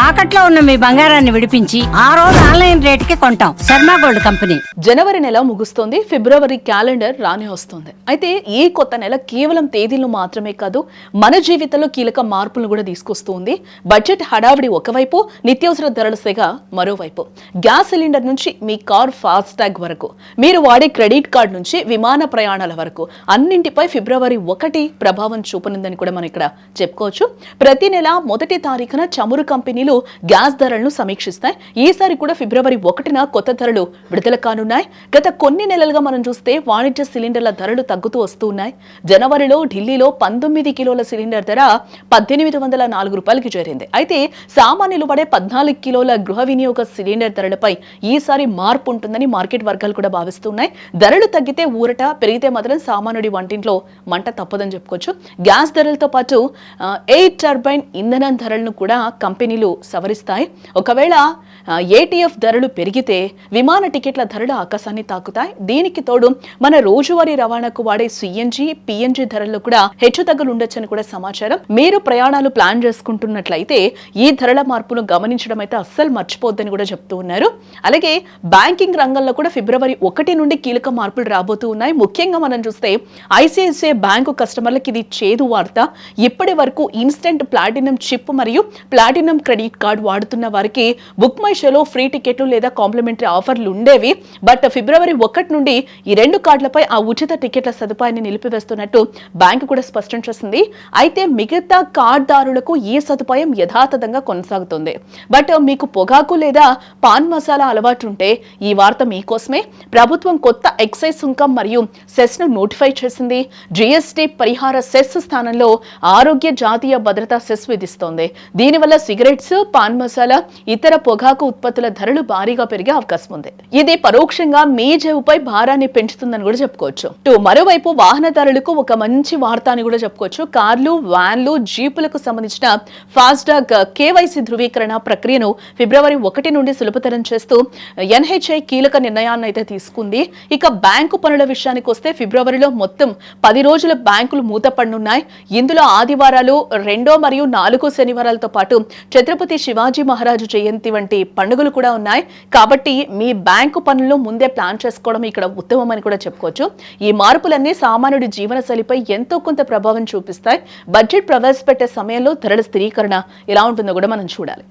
తాకట్లో ఉన్న మీ బంగారాన్ని విడిపించి ఆ రోజు ఆన్లైన్ రేటుకి కొంటాం. Sharma gold company. జనవరి నెల ముగుస్తోంది, ఫిబ్రవరి క్యాలెండర్ రాని వస్తుంది. అయితే ఈ కొత్త నెల కేవలం తేదీలు మాత్రమే కాదు, మన జీవితంలో కీలక మార్పులను కూడా తీసుకొస్తుంది. బడ్జెట్ హడావిడి ఒకవైపు, నిత్యావసర ధరల సెగ మరోవైపు. గ్యాస్ సిలిండర్ నుంచి మీ కార్ ఫాస్టాగ్ వరకు, మీరు వాడే క్రెడిట్ కార్డు నుంచి విమాన ప్రయాణాల వరకు అన్నింటిపై ఫిబ్రవరి 1 ప్రభావం చూపనుందని కూడా మనం ఇక్కడ చెప్పుకోవచ్చు. ప్రతి నెల 1 తారీఖున చమురు కంపెనీలు గ్యాస్ ధరలను సమీక్షిస్తాయి. ఈసారి కూడా ఫిబ్రవరి 1న కొత్త ధరలు విడుదల కానున్నాయి. గత కొన్ని నెలలుగా మనం చూస్తే వాణిజ్య సిలిండర్ల ధరలు తగ్గుతూ వస్తూ ఉన్నాయి. జనవరిలో ఢిల్లీలో 19 కిలోల సిలిండర్ ధర 1804 రూపాయలకి చేరింది. అయితే సామాన్యులు పడే 14 కిలోల గృహ వినియోగ సిలిండర్ ధరలపై ఈసారి మార్పు ఉంటుందని మార్కెట్ వర్గాలు కూడా భావిస్తున్నాయి. ధరలు తగ్గితే ఊరట, పెరిగితే మాత్రం సామాన్యుడి వంటింట్లో మంట తప్పదని చెప్పుకోవచ్చు. గ్యాస్ ధరలతో పాటు ఎయిర్ టర్బైన్ ఇంధనం ధరలను కూడా కంపెనీలు సవరిస్తాయి. ఒకవేళ ఏటీఎఫ్ ధరలు పెరిగితే విమాన టికెట్ల ధరలు ఆకాశాన్ని తాకుతాయి. దీనికి తోడు మన రోజువారీ రవాణాకు వాడే సిఎన్జి, పిఎన్జి ధరల్లో కూడా హెచ్చుతగ్గులు ఉండొచ్చని కూడా సమాచారం. మీరు ప్రయాణాలు ప్లాన్ చేసుకుంటున్నట్లయితే ఈ ధరల మార్పును గమనించడం అయితే అస్సలు మర్చిపోద్దని కూడా చెప్తూ ఉన్నారు. అలాగే బ్యాంకింగ్ రంగంలో కూడా ఫిబ్రవరి 1 నుండి కీలక మార్పులు రాబోతూ ఉన్నాయి. ముఖ్యంగా మనం చూస్తే ఐసిఐసిఐ బ్యాంకు కస్టమర్లకు ఇది చేదు వార్త. ఇప్పటి వరకు ఇన్స్టెంట్ ప్లాటినం చిప్ మరియు ప్లాటినం క్రెడిట్ కార్డు వాడుతున్న వారికి బుక్ మై షోలో ఫ్రీ టికెట్లు లేదా కాంప్లిమెంటరీ ఆఫర్లు ఉండేవి. బట్ ఫిబ్రవరి 1 నుండి ఈ 2 కార్డులపై ఆ ఉచిత టికెట్ల సదుపాయాన్ని నిలిపివేస్తున్నట్టు బ్యాంకు కూడా స్పష్టం చేసింది. అయితే మిగతా కార్డుదారులకు ఈ సదుపాయం యథాతథంగా కొనసాగుతుంది. బట్ మీకు పొగాకు లేదా పాన్ మసాలా అలవాటు ఉంటే ఈ వార్త మీకోసమే. ప్రభుత్వం కొత్త ఎక్సైజ్ సుంకం మరియు సెస్ ను నోటిఫై చేసింది. జిఎస్టీ పరిహార సెస్ స్థానంలో ఆరోగ్య జాతీయ భద్రతా సెస్ విధిస్తోంది. దీనివల్ల సిగరెట్స్, పాన్ మసాలా, ఇతర పొగాకు ఉత్పత్తుల ధరలు భారీగా పెరిగే అవకాశం ఉంది. ఇది పరోక్షంగా మీ జేబుపై భారాన్ని పెంచుతుందని కూడా చెప్పుకోవచ్చు. మరోవైపు వాహనదారులకు ఒక మంచి వార్త అని కూడా చెప్పుకోవచ్చు. కార్లు, వ్యాన్లు, జీపులకు సంబంధించిన ఫాస్టాగ్ కేవైసీ ధృవీకరణ ప్రక్రియను ఫిబ్రవరి 1 నుండి సులభతరం చేస్తూ ఎన్హెచ్ఐ కీలక నిర్ణయాన్ని అయితే తీసుకుంది. ఇక బ్యాంకు పనుల విషయానికి వస్తే ఫిబ్రవరిలో మొత్తం 10 రోజుల బ్యాంకులు మూతపడనున్నాయి. ఇందులో ఆదివారాలు, 2 మరియు 4 శనివారాలతో పాటు ఛత్రపతి శివాజీ మహారాజు జయంతి వంటి పండుగలు కూడా ఉన్నాయి. కాబట్టి మీ బ్యాంకు పనులను ముందే ప్లాన్ చేసుకోవడం ఇక్కడ ఉత్తమమని కూడా చెప్పుకోవచ్చు. ఈ మార్పులన్నీ సామాన్యుడి జీవనశైలిపై ఎంతో కొంత ప్రభావం చూపిస్తాయి. బడ్జెట్ ప్రవేశపెట్టే సమయంలో ధరల స్థిరీకరణ ఎలా ఉంటుందో కూడా మనం చూడాలి.